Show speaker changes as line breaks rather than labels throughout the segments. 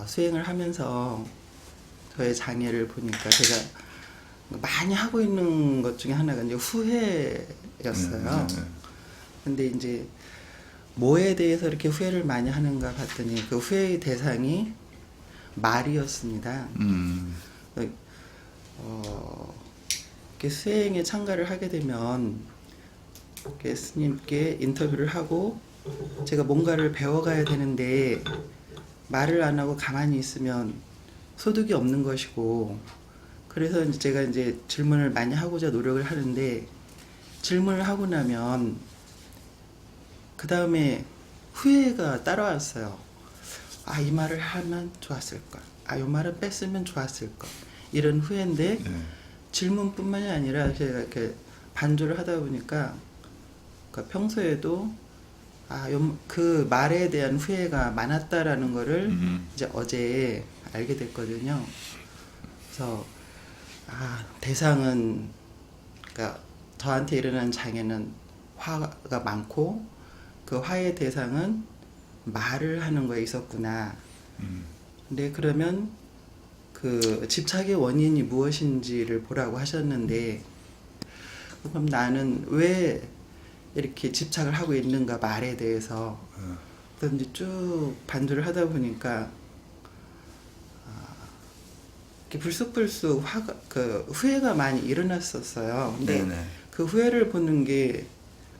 수행을 하면서 저의 장애를 보니까 제가 많이 하고 있는 것 중에 하나가 이제 후회였어요. 근데 이제 뭐에 대해서 이렇게 후회를 많이 하는가 봤더니 그 후회의 대상이 말이었습니다. 이렇게 수행에 참가를 하게 되면 이렇게 스님께 인터뷰를 하고 제가 뭔가를 배워가야 되는데 말을 안 하고 가만히 있으면 소득이 없는 것이고, 그래서 이제 제가 이제 질문을 많이 하고자 노력을 하는데, 질문을 하고 나면 그 다음에 후회가 따라왔어요. 아, 이 말을 하면 좋았을 걸. 아, 이 말은 뺐으면 좋았을 걸. 이런 후회인데 질문뿐만이 아니라 제가 이렇게 반주를 하다 보니까 그러니까 평소에도 그 말에 대한 후회가 많았다라는 거를 이제 어제 알게 됐거든요. 그래서 대상은, 그러니까 저한테 일어난 장애는 화가 많고 그 화의 대상은 말을 하는 거에 있었구나. 근데 그러면 그 집착의 원인이 무엇인지를 보라고 하셨는데, 그럼 나는 왜 이렇게 집착을 하고 있는가 말에 대해서. 그래서 이제 쭉 반주를 하다 보니까 이렇게 불쑥불쑥 그 후회가 많이 일어났었어요. 근데 그 후회를 보는 게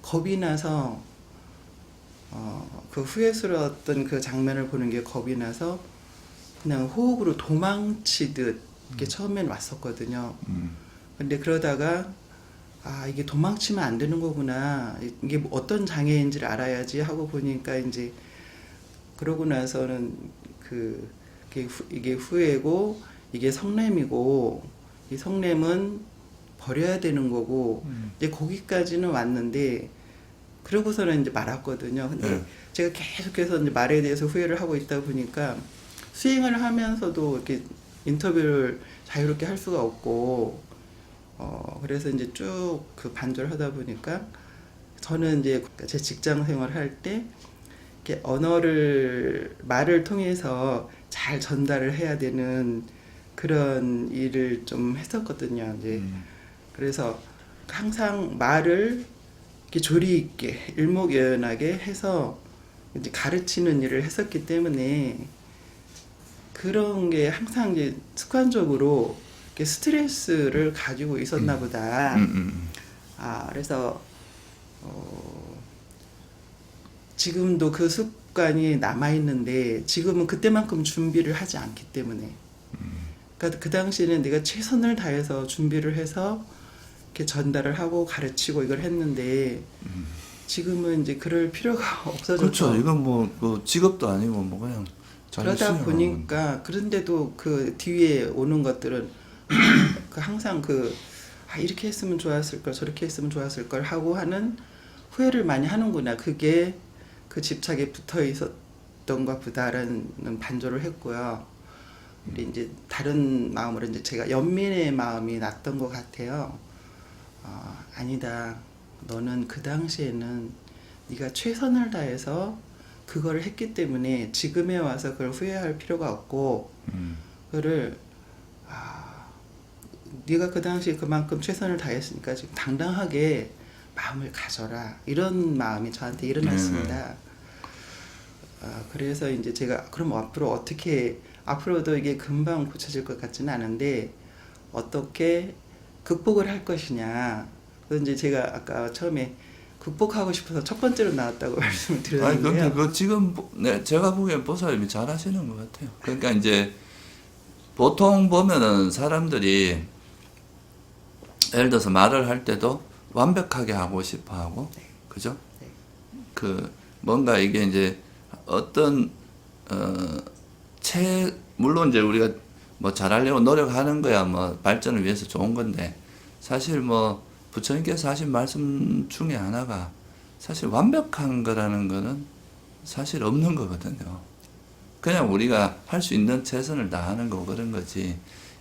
겁이 나서 그 후회스러웠던 그 장면을 보는 게 겁이 나서 그냥 호흡으로 도망치듯 이렇게 처음엔 왔었거든요. 근데 그러다가 이게 도망치면 안 되는 거구나. 이게 어떤 장애인지를 알아야지 하고 보니까 이제 그러고 나서는 이게 후회고 이게 성냄이고 이 성냄은 버려야 되는 거고 이제 거기까지는 왔는데 그러고서는 이제 말았거든요. 근데 제가 계속해서 이제 말에 대해서 후회를 하고 있다 보니까 수행을 하면서도 이렇게 인터뷰를 자유롭게 할 수가 없고 그래서 이제 쭉 그 반주를 하다 보니까 저는 이제 제 직장 생활할 때 이렇게 말을 통해서 잘 전달을 해야 되는 그런 일을 좀 했었거든요. 이제 그래서 항상 말을 이렇게 조리 있게 일목요연하게 해서 이제 가르치는 일을 했었기 때문에 그런 게 항상 이제 습관적으로 스트레스를 가지고 있었나 보다. 그래서 지금도 그 습관이 남아 있는데 지금은 그때만큼 준비를 하지 않기 때문에. 그러니까 그 당시에는 내가 최선을 다해서 준비를 해서 이렇게 전달을 하고 가르치고 이걸 했는데 지금은 이제 그럴 필요가 없어졌죠.
그렇죠. 이건 뭐 직업도 아니고 뭐 그냥
그러다 보니까 그런데도 그 뒤에 오는 것들은 항상 이렇게 했으면 좋았을 걸, 저렇게 했으면 좋았을 걸 하고 하는 후회를 많이 하는구나. 그게 그 집착에 붙어 있었던 것보다는 반조를 했고요. 근데 이제 다른 마음으로 이제 제가 연민의 마음이 났던 것 같아요. 아니다. 너는 그 당시에는 네가 최선을 다해서 그거를 했기 때문에 지금에 와서 그걸 후회할 필요가 없고, 그거를 네가 그 당시에 그만큼 최선을 다했으니까 지금 당당하게 마음을 가져라. 이런 마음이 저한테 일어났습니다. 그래서 이제 제가 그럼 앞으로도 이게 금방 고쳐질 것 같지는 않은데 어떻게 극복을 할 것이냐. 그래서 이제 제가 아까 처음에 극복하고 싶어서 첫 번째로 나왔다고 말씀을 드렸는데요.
근데 그 지금 제가 보기엔 보살님이 잘하시는 것 같아요. 그러니까 이제 보통 보면은 사람들이 예를 들어서 말을 할 때도 완벽하게 하고 싶어 하고, 그죠? 그 뭔가 이게 이제 어떤 물론 이제 우리가 뭐 잘하려고 노력하는 거야 뭐 발전을 위해서 좋은 건데, 사실 뭐 부처님께서 하신 말씀 중에 하나가 사실 완벽한 거라는 거는 사실 없는 거거든요. 그냥 우리가 할 수 있는 최선을 다하는 거고 그런 거지.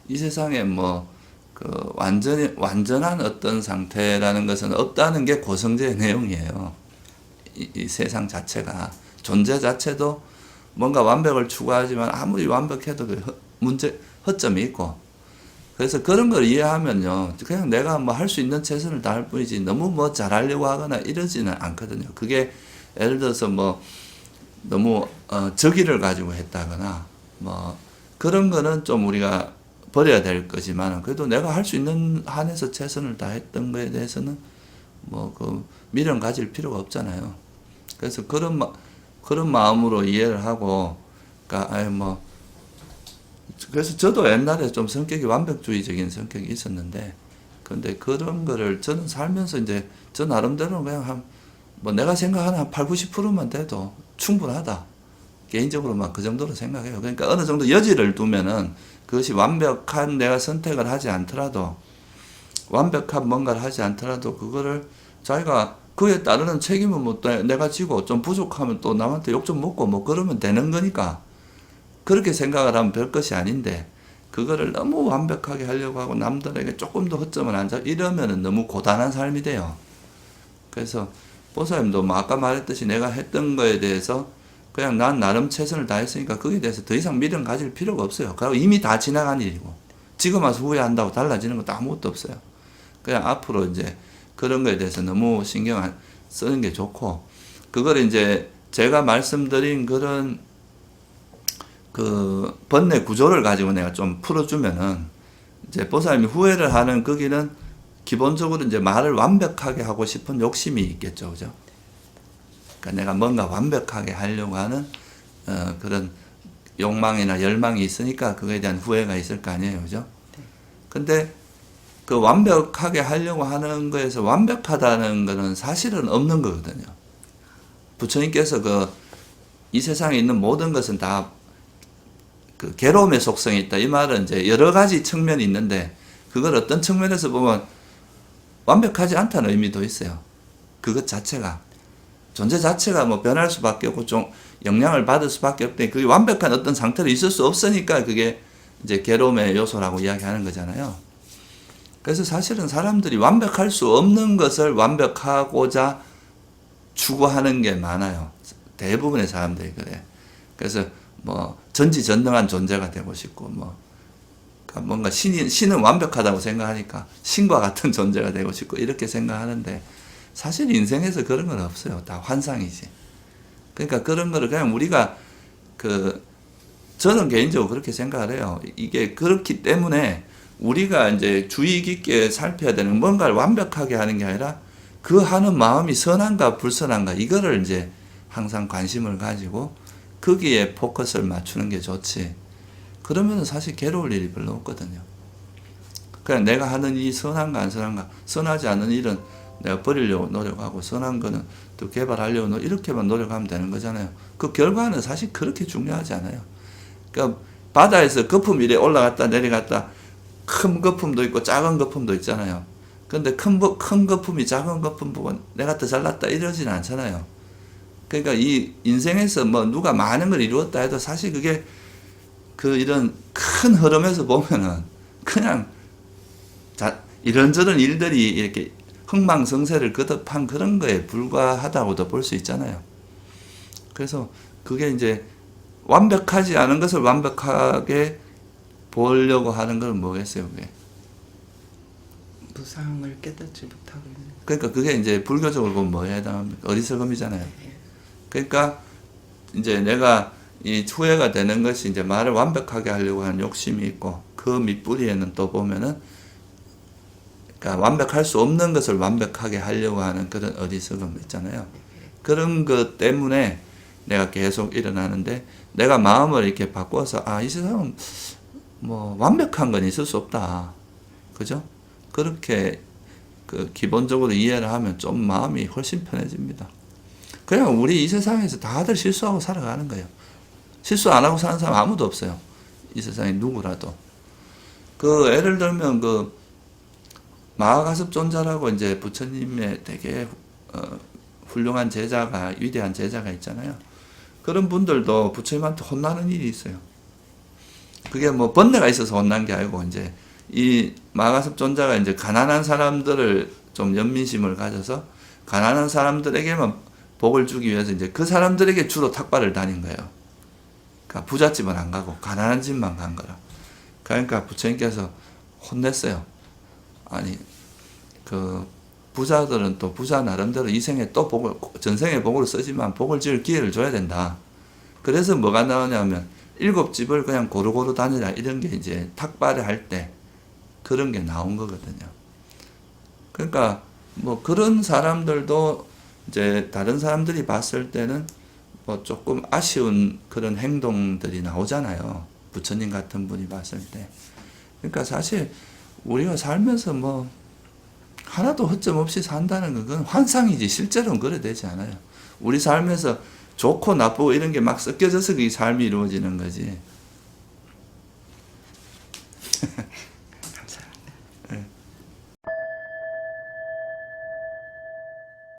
이 세상에 뭐 그 완전한 어떤 상태라는 것은 없다는 게 고성제의 내용이에요. 이 세상 자체가, 존재 자체도 뭔가 완벽을 추구하지만 아무리 완벽해도 그 허점이 있고, 그래서 그런 걸 이해하면요, 그냥 내가 뭐 할 수 있는 최선을 다할 뿐이지 너무 뭐 잘하려고 하거나 이러지는 않거든요. 그게 예를 들어서 뭐 너무 적의를 가지고 했다거나 뭐 그런 거는 좀 우리가 버려야 될 거지만, 그래도 내가 할 수 있는 한에서 최선을 다했던 거에 대해서는 뭐 그 미련 가질 필요가 없잖아요. 그래서 그런 마음으로 이해를 하고, 그러니까 아예 뭐 그래서 저도 옛날에 좀 성격이 완벽주의적인 성격이 있었는데, 근데 그런 거를 저는 살면서 이제 저 나름대로 그냥 뭐 내가 생각하는 한 8, 90%만 돼도 충분하다. 개인적으로만 그 정도로 생각해요. 그러니까 어느 정도 여지를 두면은 그것이 완벽한 내가 선택을 하지 않더라도, 완벽한 뭔가를 하지 않더라도 그거를 자기가 그에 따르는 책임은 뭐 내가 지고 좀 부족하면 또 남한테 욕 좀 먹고 뭐 그러면 되는 거니까, 그렇게 생각을 하면 별 것이 아닌데, 그거를 너무 완벽하게 하려고 하고 남들에게 조금 더 허점을 안 잡, 이러면은 너무 고단한 삶이 돼요. 그래서 보살님도 뭐 아까 말했듯이 내가 했던 거에 대해서 그냥 난 나름 최선을 다했으니까 거기에 대해서 더 이상 미련 가질 필요가 없어요. 그리고 이미 다 지나간 일이고, 지금 와서 후회한다고 달라지는 것도 아무것도 없어요. 그냥 앞으로 이제 그런 거에 대해서 너무 신경 안 쓰는 게 좋고, 그걸 이제 제가 말씀드린 그런 그 번뇌 구조를 가지고 내가 좀 풀어주면은, 이제 보살님이 후회를 하는 거기는 기본적으로 이제 말을 완벽하게 하고 싶은 욕심이 있겠죠, 그죠? 그러니까 내가 뭔가 완벽하게 하려고 하는 그런 욕망이나 열망이 있으니까 그거에 대한 후회가 있을 거 아니에요, 그죠? 근데 그 완벽하게 하려고 하는 거에서 완벽하다는 거는 사실은 없는 거거든요. 부처님께서 이 세상에 있는 모든 것은 다 그 괴로움의 속성이 있다. 이 말은 이제 여러 가지 측면이 있는데, 그걸 어떤 측면에서 보면 완벽하지 않다는 의미도 있어요. 그것 자체가, 존재 자체가 뭐 변할 수밖에 없고 좀 영향을 받을 수밖에 없대. 그게 완벽한 어떤 상태로 있을 수 없으니까 그게 이제 괴로움의 요소라고 이야기하는 거잖아요. 그래서 사실은 사람들이 완벽할 수 없는 것을 완벽하고자 추구하는 게 많아요. 대부분의 사람들이 그래. 그래서 뭐 전지전능한 존재가 되고 싶고, 뭐 그러니까 뭔가 신은 완벽하다고 생각하니까 신과 같은 존재가 되고 싶고 이렇게 생각하는데, 사실 인생에서 그런 건 없어요. 다 환상이지. 그러니까 그런 거를 그냥 우리가 저는 개인적으로 그렇게 생각을 해요. 이게 그렇기 때문에 우리가 이제 주의 깊게 살펴야 되는, 뭔가를 완벽하게 하는 게 아니라 그 하는 마음이 선한가 불선한가, 이거를 이제 항상 관심을 가지고 거기에 포커스를 맞추는 게 좋지. 그러면 사실 괴로울 일이 별로 없거든요. 그냥 내가 하는 일이 선한가 안 선한가, 선하지 않은 일은 내가 버리려고 노력하고, 선한 거는 또 개발하려고 이렇게만 노력하면 되는 거잖아요. 그 결과는 사실 그렇게 중요하지 않아요. 그러니까 바다에서 거품 이래 올라갔다 내려갔다, 큰 거품도 있고 작은 거품도 있잖아요. 근데 큰 거품이 작은 거품 보고 내가 더 잘났다 이러지는 않잖아요. 그러니까 이 인생에서 뭐 누가 많은 걸 이루었다 해도 사실 그게 이런 큰 흐름에서 보면은 그냥 이런저런 일들이 이렇게 흥망성쇠를 거듭한 그런 거에 불과하다고도 볼 수 있잖아요. 그래서 그게 이제 완벽하지 않은 것을 완벽하게 보려고 하는 건 뭐겠어요, 그게?
무상을 깨닫지 못하고 있는.
그러니까 그게 이제 불교적으로 보면 뭐에 해당합니까? 어리석음이잖아요. 그러니까 이제 내가 이 후회가 되는 것이 이제 말을 완벽하게 하려고 하는 욕심이 있고, 그 밑뿌리에는 또 보면은 그러니까 완벽할 수 없는 것을 완벽하게 하려고 하는 그런 어리석음 있잖아요. 그런 것 때문에 내가 계속 일어나는데, 내가 마음을 이렇게 바꿔서 이 세상은 뭐 완벽한 건 있을 수 없다. 그죠? 그렇게 기본적으로 이해를 하면 좀 마음이 훨씬 편해집니다. 그냥 우리 이 세상에서 다들 실수하고 살아가는 거예요. 실수 안 하고 사는 사람 아무도 없어요. 이 세상에 누구라도. 예를 들면 마하가섭존자라고 이제 부처님의 되게 훌륭한 제자가, 위대한 제자가 있잖아요. 그런 분들도 부처님한테 혼나는 일이 있어요. 그게 뭐 번뇌가 있어서 혼난 게 아니고, 이제 이 마하가섭존자가 이제 가난한 사람들을 좀 연민심을 가져서 가난한 사람들에게만 복을 주기 위해서 이제 그 사람들에게 주로 탁발을 다닌 거예요. 그러니까 부잣집은 안 가고 가난한 집만 간 거라. 그러니까 부처님께서 혼냈어요. 아니 그 부자들은 또 부자 나름대로 이 생에 또 복을 전생의 복으로 쓰지만 복을 지을 기회를 줘야 된다. 그래서 뭐가 나오냐면 7집을 그냥 고루고루 다니라 이런 게 이제 탁발을 할 때 그런 게 나온 거거든요. 그러니까 뭐 그런 사람들도 이제 다른 사람들이 봤을 때는 뭐 조금 아쉬운 그런 행동들이 나오잖아요. 부처님 같은 분이 봤을 때. 그러니까 사실 우리가 살면서 뭐 하나도 허점 없이 산다는 건 환상이지 실제로는 그래 되지 않아요. 우리 삶에서 좋고 나쁘고 이런 게 막 섞여져서 그 삶이 이루어지는 거지.